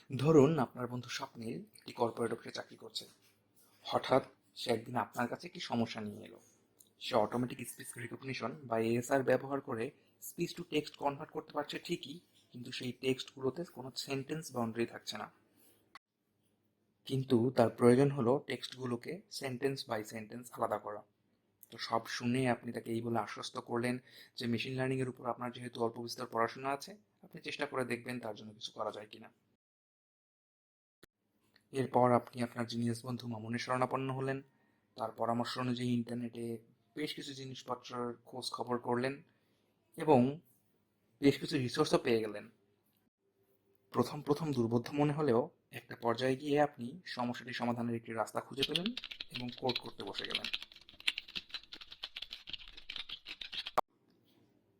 ধরুন আপনার বন্ধু স্বপ্নের একটি কর্পোরেট অফিসে চাকরি করছে। হঠাৎ সে একদিন আপনার কাছে একটি সমস্যা নিয়ে এলো। সে অটোমেটিক স্পিচ রিকগনিশন বা এএসআর ব্যবহার করে স্পিচ টু টেক্সট কনভার্ট করতে পারছে ঠিকই, কিন্তু সেই টেক্সটগুলোতে কোনো সেন্টেন্স বাউন্ডারি থাকছে না। কিন্তু তার প্রয়োজন হলো টেক্সটগুলোকে সেন্টেন্স বাই সেন্টেন্স আলাদা করা। তো সব শুনে আপনি তাকে এই বলে আশ্বস্ত করলেন যে মেশিন লার্নিং এর উপর আপনার যেহেতু অল্প বিস্তর পড়াশোনা আছে, আপনি চেষ্টা করে দেখবেন তার জন্য কিছু করা যায় কিনা। এরপর আপনি আপনার জিনিয়াস বন্ধু মামুনের শরণাপন্ন হলেন। তার পরামর্শ অনুযায়ী ইন্টারনেটে বেশ কিছু জিনিসপত্রের খোঁজ খবর করলেন এবং বেশ কিছু রিসোর্সও পেয়ে গেলেন। প্রথম প্রথম দুর্বোধ্য মনে হলেও একটা পর্যায়ে গিয়ে আপনি সমস্যাটি সমাধানের একটি রাস্তা খুঁজে পেলেন এবং কোড করতে বসে গেলেন।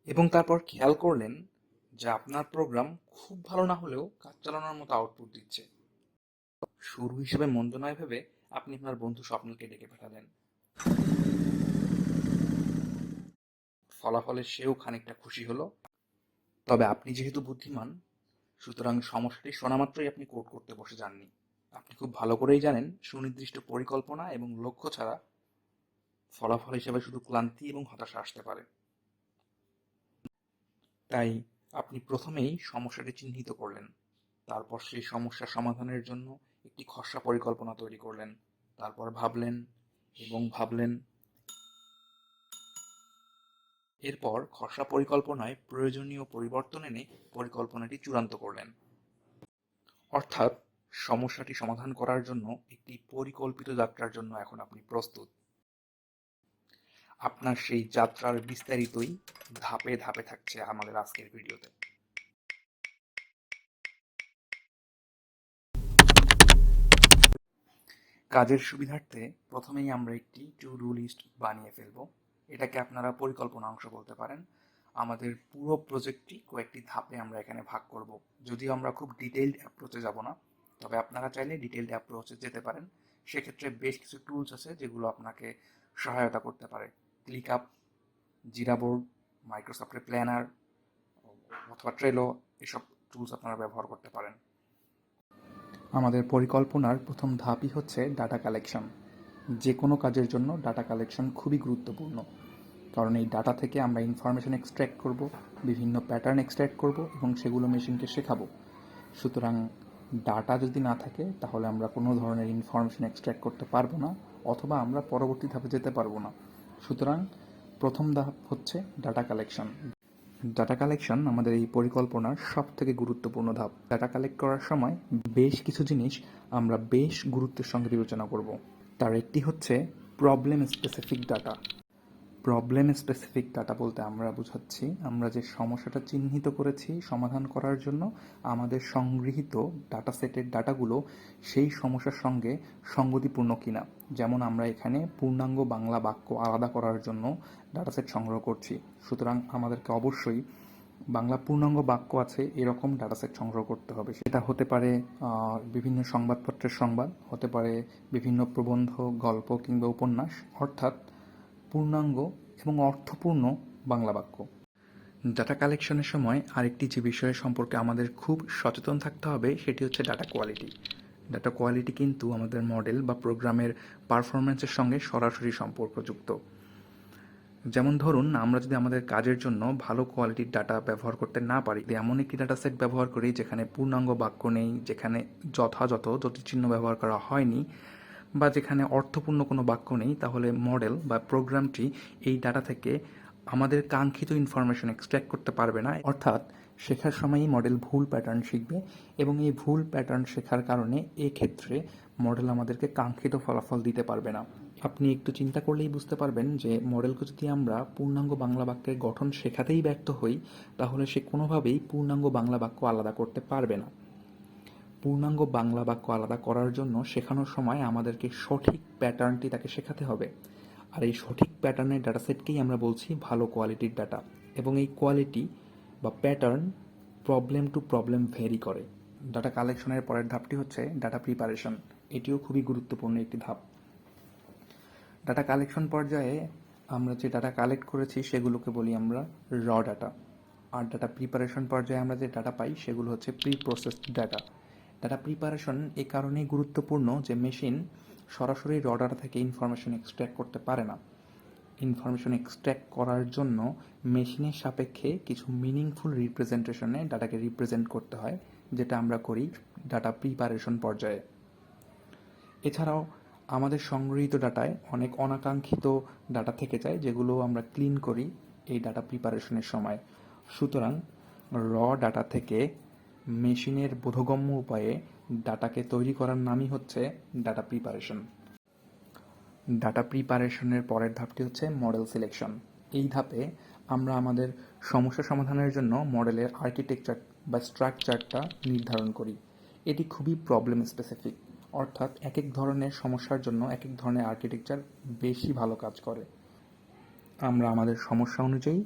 এবং তারপর খেয়াল করলেন যে আপনার প্রোগ্রাম খুব ভালো না হলেও কাজ চালানোর মতো আউটপুট দিচ্ছে। শুরু হিসেবে মন্দ নয় ভেবে আপনি আপনার বন্ধু স্বপ্নকে ডেকে পাঠালেন। ফলাফলে সেও খানিকটা খুশি হলো। তবে আপনি যেহেতু বুদ্ধিমান, সুতরাং সমস্যাটি শোনা মাত্রই আপনি কোড করতে বসে যাননি। আপনি খুব ভালো করেই জানেন সুনির্দিষ্ট পরিকল্পনা এবং লক্ষ্য ছাড়া ফলাফল হিসেবে শুধু ক্লান্তি এবং হতাশা আসতে পারে। তাই আপনি প্রথমেই সমস্যাটি চিহ্নিত করলেন, তারপর সেই সমস্যা সমাধানের জন্য একটি খসড়া পরিকল্পনা তৈরি করলেন, তারপর ভাবলেন এবং ভাবলেন। এরপর খসড়া পরিকল্পনায় প্রয়োজনীয় পরিবর্তন এনে পরিকল্পনাটি চূড়ান্ত করলেন। অর্থাৎ সমস্যাটি সমাধান করার জন্য একটি পরিকল্পিত যাত্রার জন্য এখন আপনি প্রস্তুত। আপনার সেই যাত্রার বিস্তারিতই ধাপে ধাপে থাকছে আমাদের আজকের ভিডিওতে। কাজের সুবিধার্থে প্রথমেই আমরা একটি টু ডু লিস্ট বানিয়ে ফেলব। এটাকে আপনারা পরিকল্পনা অংশ বলতে পারেন। আমাদের পুরো প্রজেক্টটি কয়েকটি ধাপে আমরা এখানে ভাগ করব। যদিও আমরা খুব ডিটেইলড অ্যাপ্রোচে যাব না, তবে আপনারা চাইলে ডিটেইলড অ্যাপ্রোচে যেতে পারেন। সেক্ষেত্রে বেশ কিছু টুলস আছে যেগুলো আপনাকে সহায়তা করতে পারে। ক্লিকআপ, জিরা বোর্ড, মাইক্রোসফটের প্ল্যানার অথবা ট্রেলো, এসব টুলস আপনারা ব্যবহার করতে পারেন। আমাদের পরিকল্পনার প্রথম ধাপই হচ্ছে ডাটা কালেকশন। যে কোনো কাজের জন্য ডাটা কালেকশন খুবই গুরুত্বপূর্ণ, কারণ এই ডাটা থেকে আমরা ইনফরমেশন এক্সট্র্যাক্ট করব, বিভিন্ন প্যাটার্ন এক্সট্র্যাক্ট করব এবং সেগুলো মেশিনকে শেখাবো। সুতরাং ডাটা যদি না থাকে তাহলে আমরা কোনো ধরনের ইনফরমেশন এক্সট্র্যাক্ট করতে পারবো না, অথবা আমরা পরবর্তী ধাপে যেতে পারবো না। সুতরাং প্রথম ধাপ হচ্ছে ডাটা কালেকশন। ডাটা কালেকশন আমাদের এই পরিকল্পনার সবথেকে গুরুত্বপূর্ণ ধাপ। ডাটা কালেক্ট করার সময় বেশ কিছু জিনিস আমরা বেশ গুরুত্বের সঙ্গে বিবেচনা করব। তার একটি হচ্ছে problem specific data. Problem specific data বলতে আমরা বোঝাচ্ছি আমরা যে সমস্যাটা চিহ্নিত করেছি সমাধান করার জন্য আমাদের সংগৃহীত ডাটা সেটের ডাটাগুলো সেই সমস্যার সঙ্গে সঙ্গতিপূর্ণ কিনা। যেমন আমরা এখানে পূর্ণাঙ্গ বাংলা বাক্য আলাদা করার জন্য ডাটা সেট সংগ্রহ করছি, সুতরাং আমাদেরকে অবশ্যই বাংলা পূর্ণাঙ্গ বাক্য আছে এরকম ডাটা সেট সংগ্রহ করতে হবে। সেটা হতে পারে বিভিন্ন সংবাদপত্রের সংবাদ, হতে পারে বিভিন্ন প্রবন্ধ, গল্প কিংবা উপন্যাস, অর্থাৎ পূর্ণাঙ্গ এবং অর্থপূর্ণ বাংলা বাক্য। ডাটা কালেকশনের সময় আরেকটি যে বিষয় সম্পর্কে আমাদের খুব সচেতন থাকতে হবে সেটি হচ্ছে ডাটা কোয়ালিটি। ডাটা কোয়ালিটি কিন্তু আমাদের মডেল বা প্রোগ্রামের পারফরম্যান্সের সঙ্গে সরাসরি সম্পর্কযুক্ত। যেমন ধরুন, আমরা যদি আমাদের কাজের জন্য ভালো কোয়ালিটির ডাটা ব্যবহার করতে না পারি, এমন একটি ডাটা সেট ব্যবহার করি যেখানে পূর্ণাঙ্গ বাক্য নেই, যেখানে যথাযথ যতিচিহ্ন ব্যবহার করা হয়নি, বা যেখানে অর্থপূর্ণ কোনো বাক্য নেই, তাহলে মডেল বা প্রোগ্রামটি এই ডাটা থেকে আমাদের কাঙ্ক্ষিত ইনফরমেশন এক্সট্র্যাক্ট করতে পারবে না। অর্থাৎ শেখার সময়ই মডেল ভুল প্যাটার্ন শিখবে এবং এই ভুল প্যাটার্ন শেখার কারণে এক্ষেত্রে মডেল আমাদেরকে কাঙ্ক্ষিত ফলাফল দিতে পারবে না। আপনি একটু চিন্তা করলেই বুঝতে পারবেন যে মডেলকে যদি আমরা পূর্ণাঙ্গ বাংলা বাক্যের গঠন শেখাতেই ব্যর্থ হই, তাহলে সে কোনোভাবেই পূর্ণাঙ্গ বাংলা বাক্য আলাদা করতে পারবে না। পূর্ণাঙ্গ বাংলা বাক্য আলাদা করার জন্য শেখানোর সময় আমাদেরকে সঠিক প্যাটার্নটি তাকে শেখাতে হবে। আর এই সঠিক প্যাটার্নের ডাটা সেটকেই আমরা বলছি ভালো কোয়ালিটির ডাটা। এবং এই কোয়ালিটি বা pattern problem to problem vary করে। ডাটা কালেকশনের পরের ধাপটি হচ্ছে ডাটা প্রিপারেশন। এটিও খুবই গুরুত্বপূর্ণ একটি ধাপ। ডাটা কালেকশন পর্যায়ে আমরা যে ডাটা কালেক্ট করেছি সেগুলোকে বলি আমরা র ডাটা। আর ডাটা প্রিপারেশন পর্যায়ে আমরা যে ডাটা পাই সেগুলো হচ্ছে pre processed data. Data preparation এই কারণেই গুরুত্বপূর্ণ যে মেশিন সরাসরি র ডাটা থেকে ইনফরমেশন এক্সট্র্যাক্ট করতে পারে না। ইনফরমেশন এক্সট্র্যাক্ট করার জন্য মেশিনের সাপেক্ষে কিছু মিনিংফুল রিপ্রেজেন্টেশনে ডাটাকে রিপ্রেজেন্ট করতে হয়, যেটা আমরা করি ডাটা প্রিপারেশন পর্যায়ে। এছাড়াও আমাদের সংগৃহীত ডাটায় অনেক অনাকাঙ্ক্ষিত ডাটা থেকে যায়, যেগুলো আমরা ক্লিন করি এই ডাটা প্রিপারেশনের সময়। সুতরাং র ডাটা থেকে মেশিনের বোধগম্য উপায়ে ডাটাকে তৈরি করার নামই হচ্ছে ডাটা প্রিপারেশন। ডাটা প্রিপারেশনের পরের ধাপটি হচ্ছে মডেল সিলেকশন। এই ধাপে আমরা আমাদের সমস্যা সমাধানের জন্য মডেলের আর্কিটেকচার বা স্ট্রাকচারটা নির্ধারণ করি। এটি খুবই প্রবলেম স্পেসিফিক, অর্থাৎ এক এক ধরনের সমস্যার জন্য এক এক ধরনের আর্কিটেকচার বেশি ভালো কাজ করে। আমরা আমাদের সমস্যা অনুযায়ী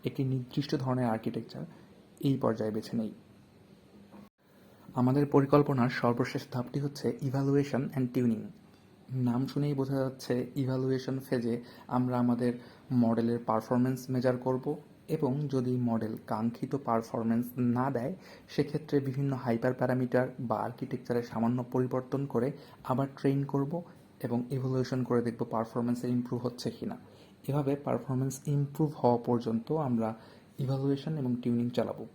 একটি নির্দিষ্ট ধরনের আর্কিটেকচার এই পর্যায়ে বেছে নেই। আমাদের পরিকল্পনার সর্বশেষ ধাপটি হচ্ছে ইভ্যালুয়েশন অ্যান্ড টিউনিং। নাম শুনেই বোঝা যাচ্ছে ইভ্যালুয়েশন ফেজে আমরা আমাদের মডেলের পারফরমেন্স মেজার করব, এবং যদি মডেল কাঙ্ক্ষিত পারফরমেন্স না দেয় সেক্ষেত্রে বিভিন্ন হাইপার প্যারামিটার বা আর্কিটেকচারে সামান্য পরিবর্তন করে আবার ট্রেন করব এবং ইভ্যালুয়েশন করে দেখব পারফরমেন্সে ইমপ্রুভ হচ্ছে কিনা। এভাবে পারফরমেন্স ইমপ্রুভ হওয়া পর্যন্ত আমরা ইভ্যালুয়েশন এবং টিউনিং চালাবো।